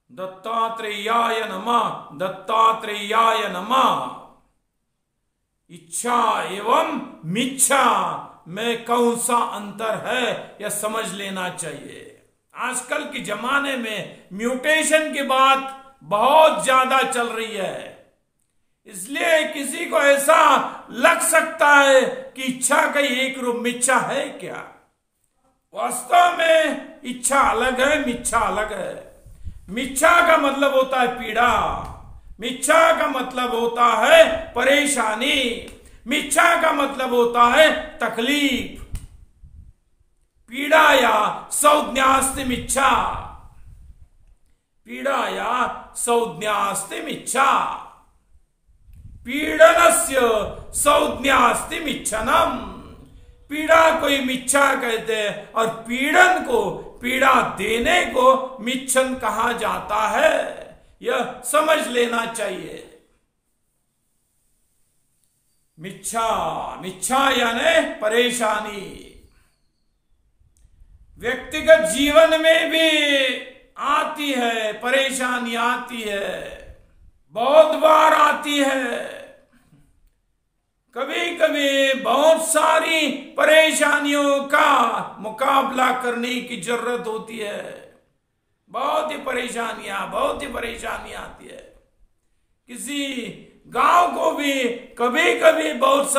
दत्तात्रेयाय नमः, दत्तात्रेयाय नमः। इच्छा एवं मिच्छा में कौन सा अंतर है यह समझ लेना चाहिए। आजकल के जमाने में म्यूटेशन की बात बहुत ज्यादा चल रही है, इसलिए किसी को ऐसा लग सकता है कि इच्छा का एक रूप मिच्छा है क्या। वास्तव में इच्छा अलग है, मिच्छा अलग है। मिच्छा का मतलब होता है पीड़ा, मिच्छा का मतलब होता है परेशानी, मिच्छा का मतलब होता है तकलीफ। पीड़ा या संज्ञास्ति मिच्छा, पीड़ा या संज्ञास्ति मिच्छा, पीड़नस्य संज्ञास्ति मिच्छनम। पीड़ा को ही मिच्छा कहते हैं और पीड़न को, पीड़ा देने को मिच्छन कहा जाता है, यह समझ लेना चाहिए। मिच्छा, मिच्छा यानी परेशानी। व्यक्तिगत जीवन में भी आती है, परेशानी आती है, बहुत बार आती है। कभी कभी बहुत सारी परेशानियों का मुकाबला करने की जरूरत होती है। बहुत ही परेशानियां आती है। किसी गांव को भी कभी कभी बहुत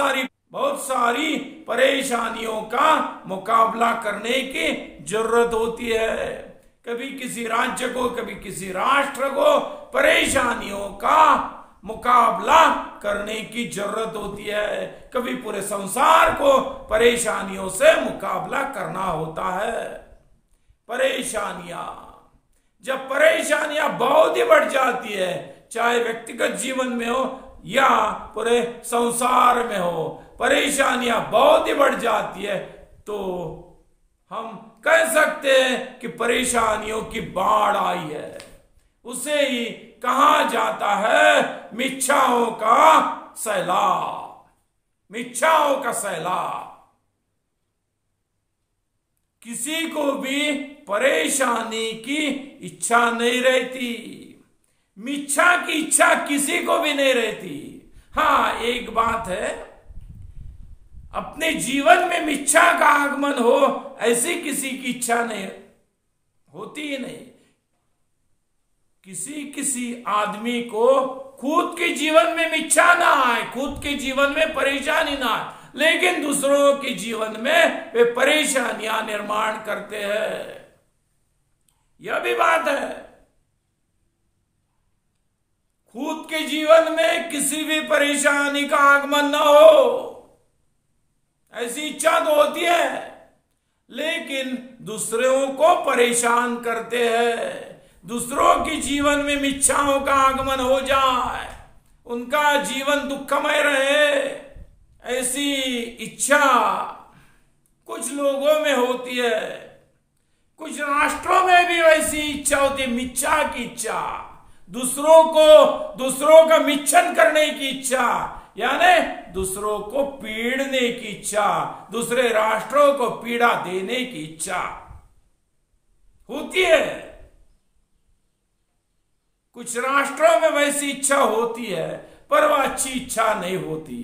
सारी परेशानियों का मुकाबला करने की जरूरत होती है। कभी किसी राज्य को, कभी किसी राष्ट्र को परेशानियों का मुकाबला करने की जरूरत होती है। कभी पूरे संसार को परेशानियों से मुकाबला करना होता है। परेशानियां, जब परेशानियां बहुत ही बढ़ जाती है, चाहे व्यक्तिगत जीवन में हो या पूरे संसार में हो, परेशानियां बहुत ही बढ़ जाती है, तो हम कह सकते हैं कि परेशानियों की बाढ़ आई है। उसे ही कहा जाता है मिच्छाओं का सैलाब, मिच्छाओं का सैलाब। किसी को भी परेशानी की इच्छा नहीं रहती, मिच्छा की इच्छा किसी को भी नहीं रहती। हाँ, एक बात है, अपने जीवन में मिच्छा का आगमन हो ऐसी किसी की इच्छा नहीं होती ही नहीं। किसी आदमी को खुद के जीवन में मिच्छा ना आए, खुद के जीवन में परेशानी ना आए, लेकिन दूसरों के जीवन में वे परेशानियां निर्माण करते हैं। यह भी बात है, खुद के जीवन में किसी भी परेशानी का आगमन ना हो ऐसी इच्छा तो होती है, लेकिन दूसरों को परेशान करते हैं। दूसरों के जीवन में मिच्छाओं का आगमन हो जाए, उनका जीवन दुखमय रहे, ऐसी इच्छा कुछ लोगों में होती है। कुछ राष्ट्रों में भी वैसी इच्छा होती है, मिच्छा की इच्छा, दूसरों का मिच्छन करने की इच्छा, यानी दूसरों को पीड़ने की इच्छा, दूसरे राष्ट्रों को पीड़ा देने की इच्छा होती है। कुछ राष्ट्रों में वैसी इच्छा होती है, पर वह अच्छी इच्छा नहीं होती।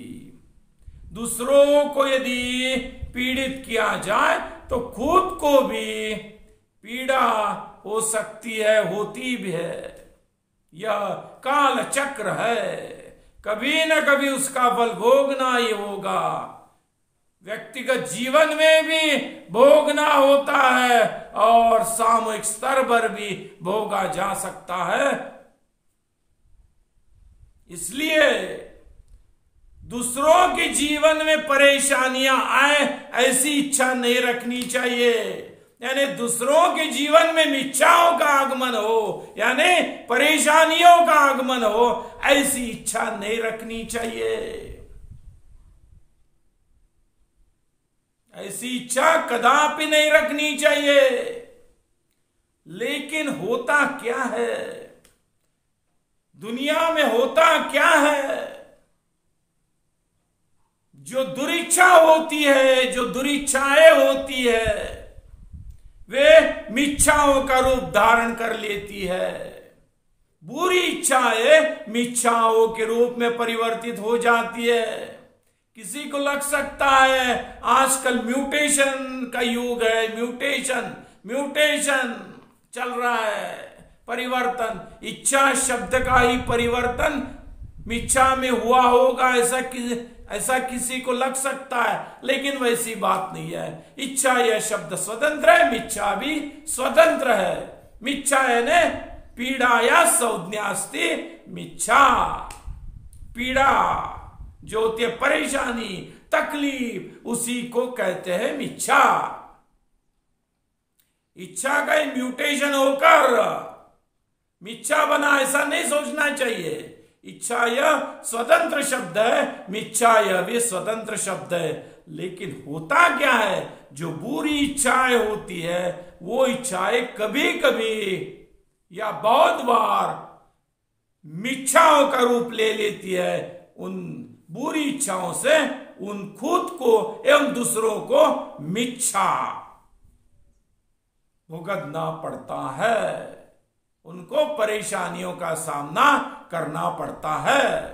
दूसरों को यदि पीड़ित किया जाए तो खुद को भी पीड़ा हो सकती है, होती भी है। यह काल चक्र है, कभी न कभी उसका बल भोगना ही होगा। व्यक्तिगत जीवन में भी भोगना होता है और सामूहिक स्तर पर भी भोगा जा सकता है। इसलिए दूसरों के जीवन में परेशानियां आए ऐसी इच्छा नहीं रखनी चाहिए। यानी दूसरों के जीवन में मिच्छाओं का आगमन हो, यानी परेशानियों का आगमन हो, ऐसी इच्छा नहीं रखनी चाहिए। ऐसी इच्छा कदापि नहीं रखनी चाहिए। लेकिन होता क्या है, दुनिया में होता क्या है, जो दुरिच्छा होती है, जो दुरिच्छाएं होती है, वे मिच्छाओं का रूप धारण कर लेती है। बुरी इच्छाएं मिच्छाओं के रूप में परिवर्तित हो जाती है। किसी को लग सकता है आजकल म्यूटेशन का युग है, म्यूटेशन चल रहा है, परिवर्तन, इच्छा शब्द का ही परिवर्तन मिच्छा में हुआ होगा, ऐसा किसी को लग सकता है, लेकिन वैसी बात नहीं है। इच्छा यह शब्द स्वतंत्र है, मिच्छा भी स्वतंत्र है। मिच्छा है ने पीड़ा या संज्ञास्ति मिच्छा, पीड़ा जो होती है परेशानी, तकलीफ, उसी को कहते हैं मिच्छा। इच्छा का म्यूटेशन होकर मिच्छा बना, ऐसा नहीं सोचना चाहिए। इच्छा यह स्वतंत्र शब्द है, मिच्छा यह भी स्वतंत्र शब्द है। लेकिन होता क्या है, जो बुरी इच्छाएं होती है वो इच्छाएं कभी कभी या बहुत बार मिच्छाओं का रूप ले लेती है। उन बुरी इच्छाओं से उन खुद को एवं दूसरों को मिच्छा भुगतना पड़ता है, उनको परेशानियों का सामना करना पड़ता है।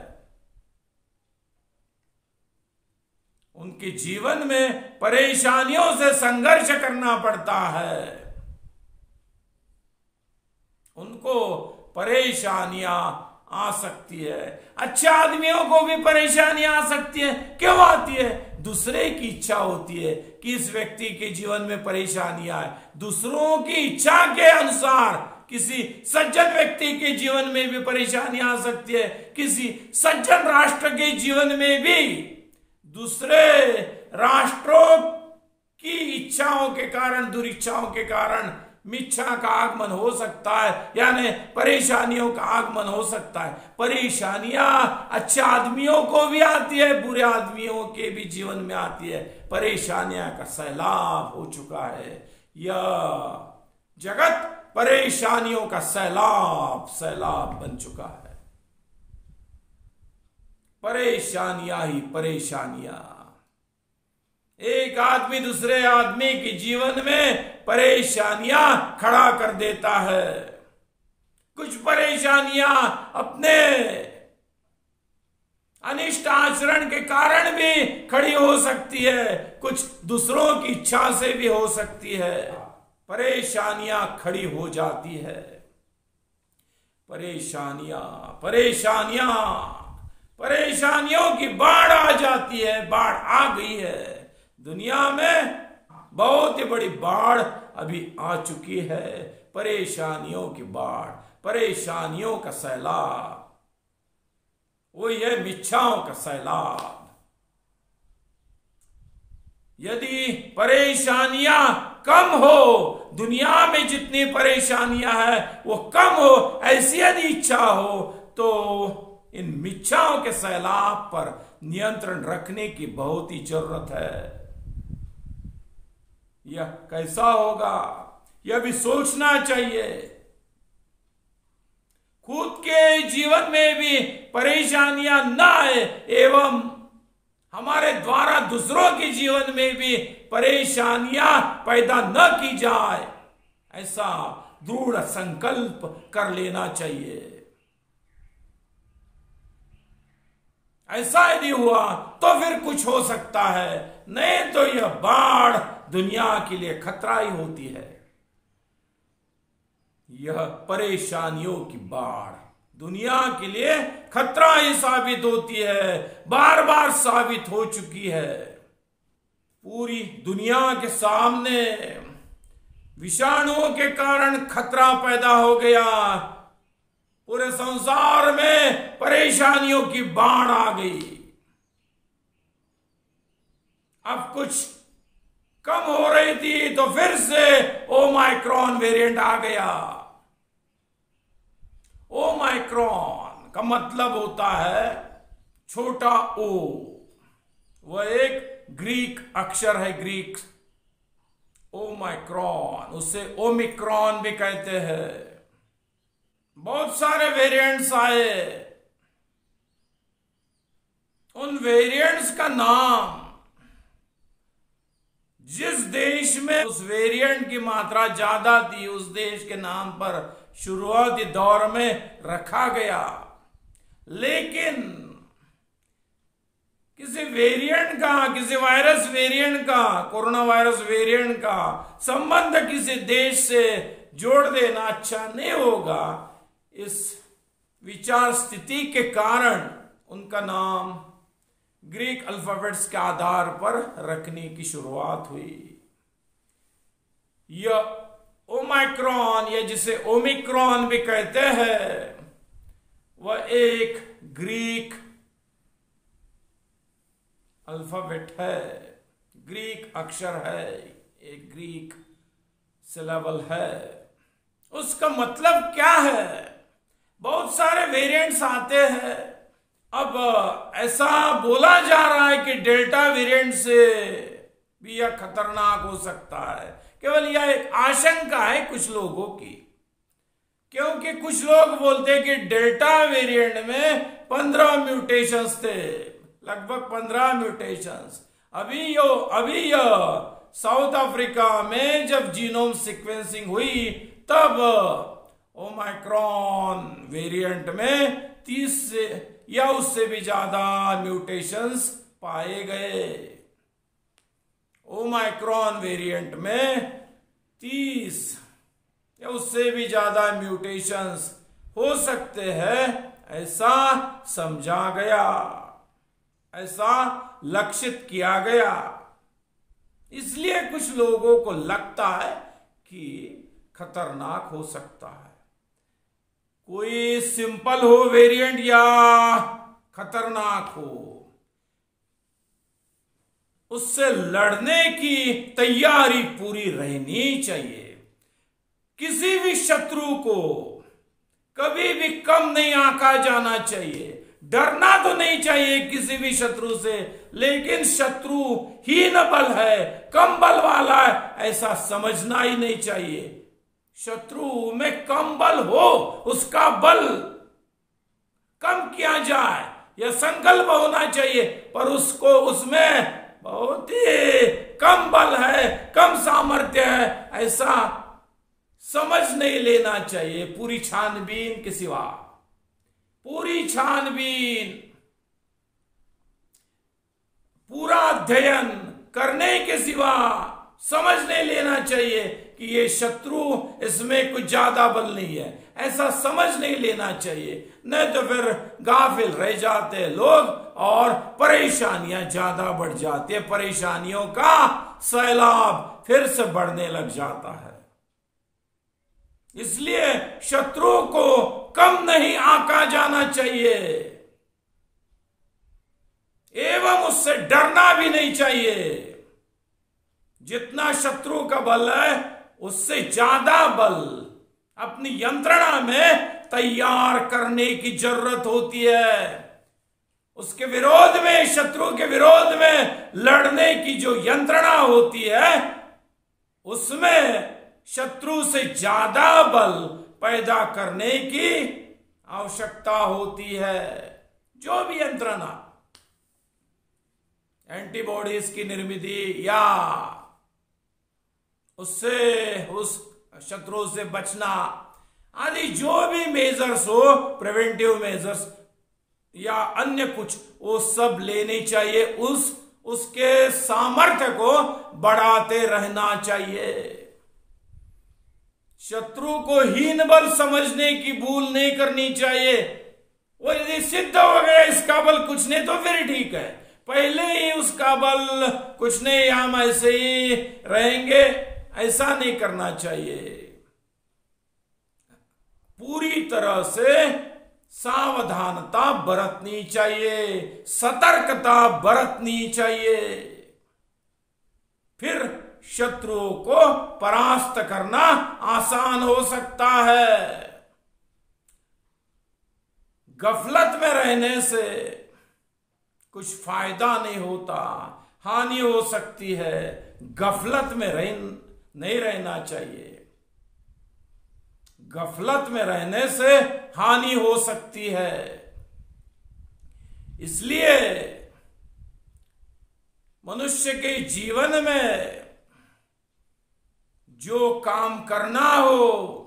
उनके जीवन में परेशानियों से संघर्ष करना पड़ता है। उनको परेशानियां आ सकती है। अच्छे आदमियों को भी परेशानियां आ सकती है। क्यों आती है? दूसरे की इच्छा होती है कि इस व्यक्ति के जीवन में परेशानियां आए। दूसरों की इच्छा के अनुसार किसी सज्जन व्यक्ति के जीवन में भी परेशानियां आ सकती है। किसी सज्जन राष्ट्र के जीवन में भी दूसरे राष्ट्रों की इच्छाओं के कारण, दुरिच्छाओं के कारण मिच्छा का आगमन हो सकता है, यानी परेशानियों का आगमन हो सकता है। परेशानियां अच्छे आदमियों को भी आती है, बुरे आदमियों के भी जीवन में आती है। परेशानियां का सैलाब हो चुका है। यह जगत परेशानियों का सैलाब बन चुका है। परेशानियां ही परेशानियां, एक आदमी दूसरे आदमी के जीवन में परेशानियां खड़ा कर देता है। कुछ परेशानियां अपने अनिष्ट आचरण के कारण भी खड़ी हो सकती है, कुछ दूसरों की इच्छा से भी हो सकती है। परेशानियां खड़ी हो जाती है। परेशानियों की बाढ़ आ जाती है। बाढ़ आ गई है दुनिया में, बहुत ही बड़ी बाढ़ अभी आ चुकी है। परेशानियों की बाढ़, परेशानियों का सैलाब, वही है मिच्छाओं का सैलाब। यदि परेशानियां कम हो, दुनिया में जितनी परेशानियां हैं वो कम हो, ऐसी यदि इच्छा हो तो इन मिच्छाओं के सैलाब पर नियंत्रण रखने की बहुत ही जरूरत है। यह कैसा होगा, यह भी सोचना चाहिए। खुद के जीवन में भी परेशानियां न आए एवं हमारे द्वारा दूसरों के जीवन में भी परेशानियां पैदा न की जाए, ऐसा दृढ़ संकल्प कर लेना चाहिए। ऐसा यदि हुआ तो फिर कुछ हो सकता है, नहीं तो यह बाढ़ दुनिया के लिए खतरा ही होती है। यह परेशानियों की बाढ़ दुनिया के लिए खतरा ही साबित होती है, बार बार साबित हो चुकी है। पूरी दुनिया के सामने विषाणुओं के कारण खतरा पैदा हो गया। पूरे संसार में परेशानियों की बाढ़ आ गई। अब कुछ कम हो रही थी तो फिर से ओमाइक्रॉन वेरिएंट आ गया। ओमाइक्रॉन का मतलब होता है छोटा ओ, वह एक ग्रीक अक्षर है, ग्रीक ओमाइक्रॉन, उसे ओमिक्रॉन भी कहते हैं। बहुत सारे वेरिएंट्स आए, उन वेरिएंट्स का नाम जिस देश में उस वेरिएंट की मात्रा ज्यादा थी उस देश के नाम पर शुरुआती दौर में रखा गया, लेकिन किसी वेरिएंट का, किसी वायरस वेरिएंट का, कोरोना वायरस वेरिएंट का संबंध किसी देश से जोड़ देना अच्छा नहीं होगा। इस विचार स्थिति के कारण उनका नाम ग्रीक अल्फाबेट्स के आधार पर रखने की शुरुआत हुई। यह ओमाइक्रॉन, या जिसे ओमिक्रॉन भी कहते हैं, वह एक ग्रीक अल्फाबेट है, ग्रीक अक्षर है, एक ग्रीक सिलेबल है। उसका मतलब क्या है? बहुत सारे वेरिएंट्स आते हैं। अब ऐसा बोला जा रहा है कि डेल्टा वेरिएंट से भी यह खतरनाक हो सकता है। केवल यह एक आशंका है कुछ लोगों की, क्योंकि कुछ लोग बोलते हैं कि डेल्टा वेरिएंट में 15 म्यूटेशंस थे, लगभग 15 म्यूटेशंस। अभी यह साउथ अफ्रीका में जब जीनोम सीक्वेंसिंग हुई तब ओमाइक्रॉन वेरिएंट में 30 से या उससे भी ज्यादा म्यूटेशंस पाए गए। ओमाइक्रॉन वेरिएंट में 30 या उससे भी ज्यादा म्यूटेशंस हो सकते हैं, ऐसा समझा गया, ऐसा लक्षित किया गया। इसलिए कुछ लोगों को लगता है कि खतरनाक हो सकता है। कोई सिंपल हो वेरिएंट या खतरनाक हो, उससे लड़ने की तैयारी पूरी रहनी चाहिए। किसी भी शत्रु को कभी भी कम नहीं आंका जाना चाहिए। डरना तो नहीं चाहिए किसी भी शत्रु से, लेकिन शत्रु हीन बल है, कम बल वाला है, ऐसा समझना ही नहीं चाहिए। शत्रु में कम बल हो, उसका बल कम किया जाए, यह संकल्प होना चाहिए। पर उसको, उसमें बहुत ही कम बल है, कम सामर्थ्य है, ऐसा समझ नहीं लेना चाहिए। पूरी छानबीन के सिवा, पूरी छानबीन, पूरा अध्ययन करने के सिवा समझ नहीं लेना चाहिए कि ये शत्रु, इसमें कुछ ज्यादा बल नहीं है, ऐसा समझ नहीं लेना चाहिए। नहीं तो फिर गाफिल रह जाते लोग और परेशानियां ज्यादा बढ़ जाती है, परेशानियों का सैलाब फिर से बढ़ने लग जाता है। इसलिए शत्रु को कम नहीं आंका जाना चाहिए एवं उससे डरना भी नहीं चाहिए। जितना शत्रु का बल है उससे ज्यादा बल अपनी यंत्रणा में तैयार करने की जरूरत होती है। उसके विरोध में, शत्रु के विरोध में लड़ने की जो यंत्रणा होती है, उसमें शत्रु से ज्यादा बल पैदा करने की आवश्यकता होती है। जो भी यंत्रणा, एंटीबॉडीज की निर्मित या उससे, उस शत्रु से बचना आदि जो भी मेजर्स हो, प्रिवेंटिव मेजर्स या अन्य कुछ, वो सब लेने चाहिए। उसके सामर्थ्य को बढ़ाते रहना चाहिए। शत्रु को हीन बल समझने की भूल नहीं करनी चाहिए। वो यदि सिद्ध हो गया इसका बल कुछ नहीं तो फिर ठीक है, पहले ही उसका बल कुछ नहीं, हम ऐसे ही रहेंगे, ऐसा नहीं करना चाहिए। पूरी तरह से सावधानता बरतनी चाहिए, सतर्कता बरतनी चाहिए, फिर शत्रुओं को परास्त करना आसान हो सकता है। गफलत में रहने से कुछ फायदा नहीं होता, हानि हो सकती है। गफलत में नहीं रहना चाहिए। गफलत में रहने से हानि हो सकती है। इसलिए मनुष्य के जीवन में जो काम करना हो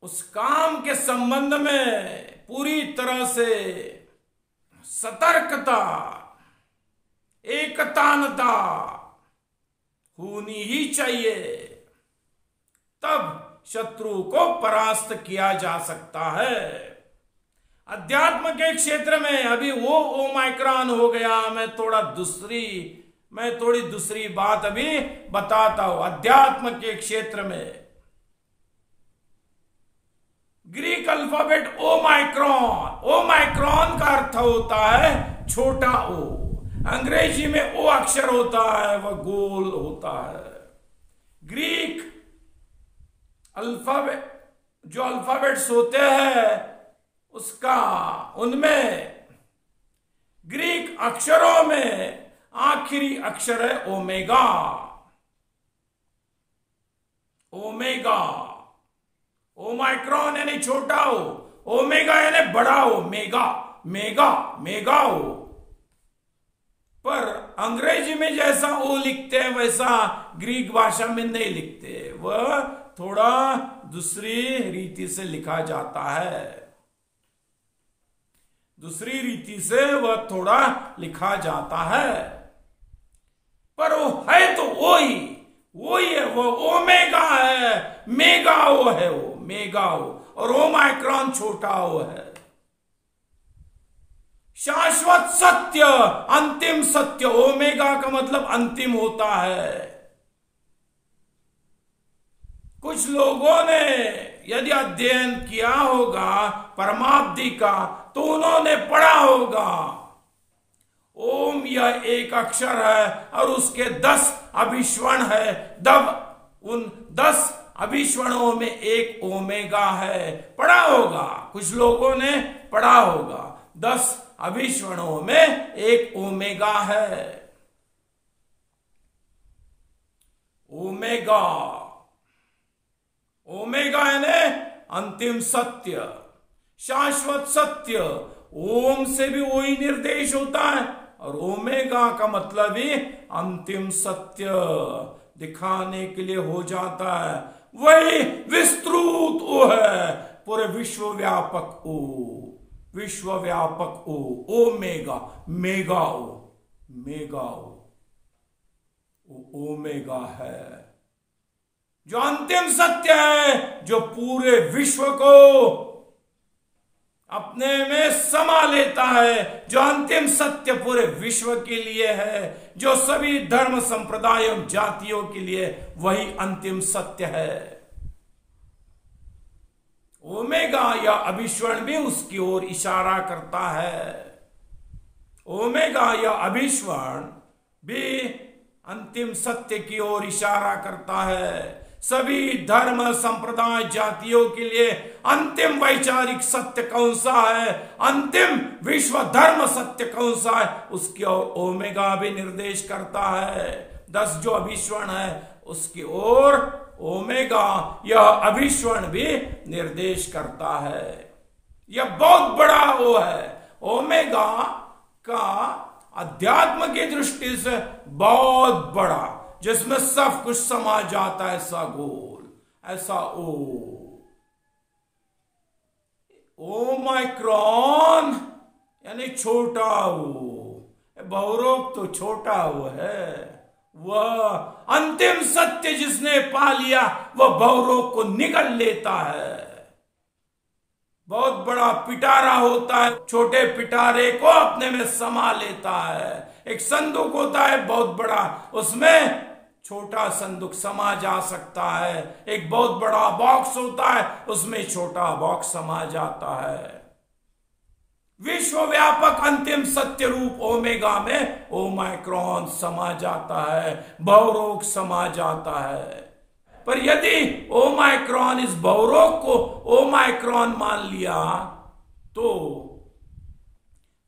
उस काम के संबंध में पूरी तरह से सतर्कता, एकतानता होनी ही चाहिए, तब शत्रु को परास्त किया जा सकता है। अध्यात्म के क्षेत्र में अभी वो ओमाइक्रॉन हो गया। मैं थोड़ी दूसरी बात अभी बताता हूं। अध्यात्म के क्षेत्र में ग्रीक अल्फाबेट ओमाइक्रॉन का अर्थ होता है छोटा ओ। अंग्रेजी में ओ अक्षर होता है, वह गोल होता है। ग्रीक अल्फाबेट, जो अल्फाबेट्स होते हैं उनमें ग्रीक अक्षरों में आखिरी अक्षर है ओमेगा। ओमाइक्रॉन यानी छोटा हो, ओमेगा यानी बड़ा हो, मेगा हो। पर अंग्रेजी में जैसा ओ लिखते हैं वैसा ग्रीक भाषा में नहीं लिखते, वह थोड़ा दूसरी रीति से लिखा जाता है। दूसरी रीति से वह थोड़ा लिखा जाता है, पर वो है तो वो ही है, वो ओमेगा है, मेगा ओ है, वो मेगा ओ, और ओमाइक्रॉन छोटा ओ है। शाश्वत सत्य, अंतिम सत्य, ओमेगा का मतलब अंतिम होता है। कुछ लोगों ने यदि अध्ययन किया होगा परमाब्धि का तो उन्होंने पढ़ा होगा ओम यह एक अक्षर है और उसके 10 अभिष्वण है, उन 10 अभिष्वणों में एक ओमेगा है। पढ़ा होगा, कुछ लोगों ने पढ़ा होगा 10 अभिष्वणों में एक ओमेगा है। ओमेगा यानी अंतिम सत्य, शाश्वत सत्य। ओम से भी वही निर्देश होता है और ओमेगा का मतलब ही अंतिम सत्य दिखाने के लिए हो जाता है। वही विस्तृत ओ है, पूरे विश्वव्यापक ओ, विश्वव्यापक ओ, ओमेगा, मेगा ओ, ओमेगा है जो अंतिम सत्य है, जो पूरे विश्व को अपने में समा लेता है, जो अंतिम सत्य पूरे विश्व के लिए है, जो सभी धर्म संप्रदायों जातियों के लिए वही अंतिम सत्य है। ओमेगा या अभिष्वण भी उसकी ओर इशारा करता है। ओमेगा या अभिष्वण भी अंतिम सत्य की ओर इशारा करता है। सभी धर्म संप्रदाय जातियों के लिए अंतिम वैचारिक सत्य कौन सा है, अंतिम विश्व धर्म सत्य कौन सा है, उसकी ओर ओमेगा भी निर्देश करता है। 10 जो अभिष्वण है उसकी ओर ओमेगा यह अभिष्वण भी निर्देश करता है। यह बहुत बड़ा वो है। ओमेगा का अध्यात्म की दृष्टि से बहुत बड़ा, जिसमें सब कुछ समा जाता है, ऐसा गोल, ऐसा ओमाइक्रॉन यानी छोटा ओ, बहुरूप तो छोटा वो है। वह अंतिम सत्य जिसने पा लिया वह बहुरूप को निगल लेता है। बहुत बड़ा पिटारा होता है, छोटे पिटारे को अपने में समा लेता है। एक संदूक होता है बहुत बड़ा, उसमें छोटा संदूक समा जा सकता है। एक बहुत बड़ा बॉक्स होता है, उसमें छोटा बॉक्स समा जाता है। विश्वव्यापक अंतिम सत्य रूप ओमेगा में ओमाइक्रॉन समा जाता है, बहुरोग समा जाता है। पर यदि ओमाइक्रॉन इस बहुरोग को ओमाइक्रॉन मान लिया तो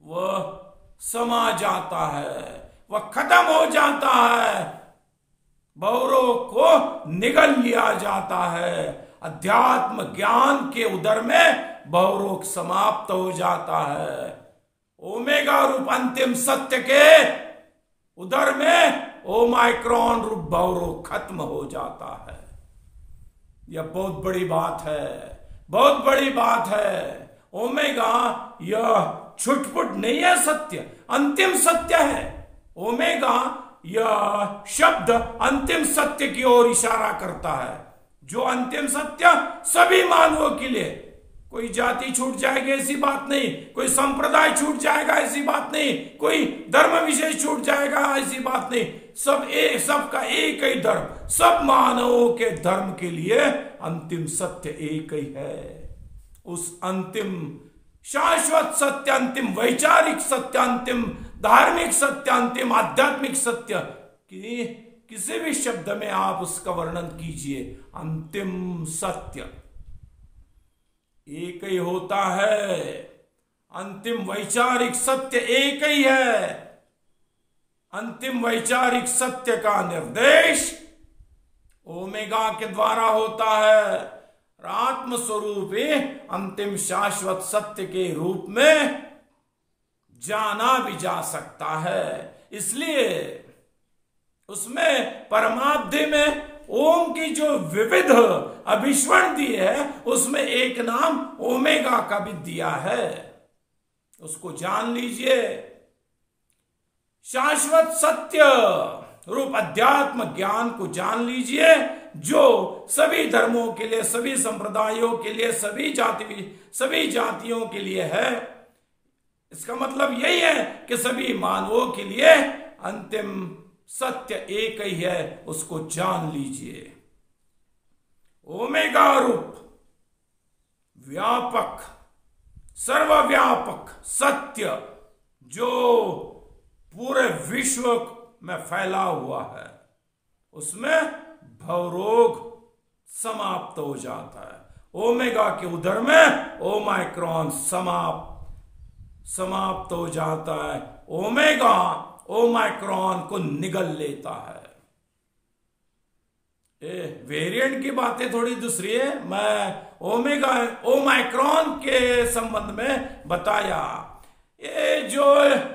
वह समा जाता है, वह खत्म हो जाता है, बहुरोग को निगल लिया जाता है। अध्यात्म ज्ञान के उदर में बहुरोग समाप्त हो जाता है। ओमेगा रूप अंतिम सत्य के उधर में ओमाइक्रॉन रूप भवरोग खत्म हो जाता है। यह बहुत बड़ी बात है, बहुत बड़ी बात है। ओमेगा यह छुटपुट नहीं है, सत्य अंतिम सत्य है। ओमेगा यह शब्द अंतिम सत्य की ओर इशारा करता है, जो अंतिम सत्य सभी मानवों के लिए। कोई जाति छूट जाएगी ऐसी बात नहीं, कोई संप्रदाय छूट जाएगा ऐसी बात नहीं, कोई धर्म विशेष छूट जाएगा ऐसी बात नहीं। सबका एक ही धर्म, सब मानवों के धर्म के लिए अंतिम सत्य एक ही है। उस अंतिम शाश्वत सत्य, अंतिम वैचारिक सत्य, अंतिम धार्मिक सत्य, अंतिम आध्यात्मिक सत्य कि किसी भी शब्द में आप उसका वर्णन कीजिए, अंतिम सत्य एक ही होता है। अंतिम वैचारिक सत्य एक ही है। अंतिम वैचारिक सत्य का निर्देश ओमेगा के द्वारा होता है। आत्म स्वरूप ही अंतिम शाश्वत सत्य के रूप में जाना भी जा सकता है। इसलिए उसमें परमाब्धि में ओम की जो विविध अभिष्वरण दी है, उसमें एक नाम ओमेगा का भी दिया है, उसको जान लीजिए। शाश्वत सत्य रूप अध्यात्म ज्ञान को जान लीजिए, जो सभी धर्मों के लिए, सभी संप्रदायों के लिए, सभी जातियों के लिए है। इसका मतलब यही है कि सभी मानवों के लिए अंतिम सत्य एक ही है, उसको जान लीजिए। ओमेगा रूप व्यापक, सर्वव्यापक सत्य जो पूरे विश्व में फैला हुआ है, उसमें भवरोग समाप्त हो जाता है। ओमेगा के उधर में ओमाइक्रॉन समाप्त हो जाता है। ओमेगा ओमाइक्रॉन को निगल लेता है। वेरिएंट की बातें थोड़ी दूसरी है, मैं ओमाइक्रॉन के संबंध में बताया। ये जो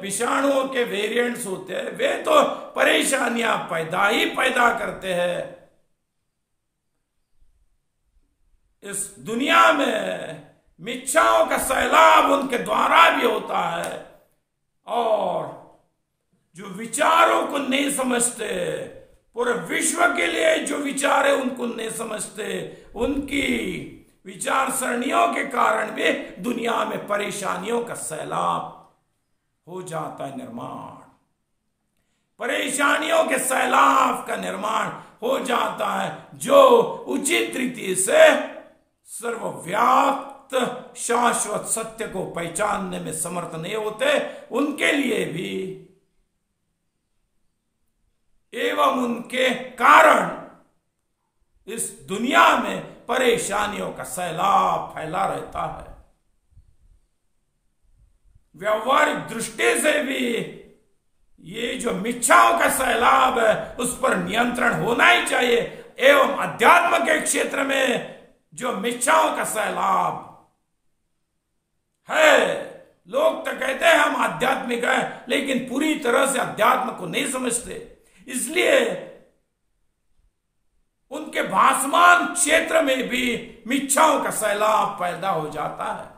विषाणुओं के वेरिएंट्स होते हैं, वे तो परेशानियां पैदा करते हैं। इस दुनिया में मिथ्याओं का सैलाब उनके द्वारा भी होता है, और जो विचारों को नहीं समझते, पूरे विश्व के लिए जो विचार है उनको नहीं समझते, उनकी विचार सरणियों के कारण भी दुनिया में परेशानियों का सैलाब हो जाता है। परेशानियों के सैलाब का निर्माण हो जाता है, जो उचित रीति से सर्वव्याप्त शाश्वत सत्य को पहचानने में समर्थ नहीं होते, उनके लिए भी एवं उनके कारण इस दुनिया में परेशानियों का सैलाब फैला रहता है। व्यवहारिक दृष्टि से भी ये जो मिथ्याओं का सैलाब है, उस पर नियंत्रण होना ही चाहिए। एवं अध्यात्म के क्षेत्र में जो मिथ्याओं का सैलाब है, लोग तो कहते हैं हम आध्यात्मिक हैं, लेकिन पूरी तरह से अध्यात्म को नहीं समझते। इसलिए उनके भासमान क्षेत्र में भी मिथ्याओं का सैलाब पैदा हो जाता है,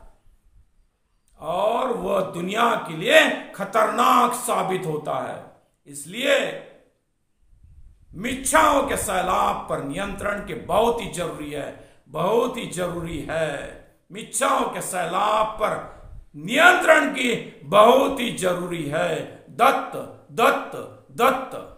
और वह दुनिया के लिए खतरनाक साबित होता है। इसलिए मिथ्याओं के सैलाब पर नियंत्रण के बहुत ही जरूरी है, बहुत ही जरूरी है। मिथ्याओं के सैलाब पर नियंत्रण की बहुत ही जरूरी है। दत्त दत्त दत्त।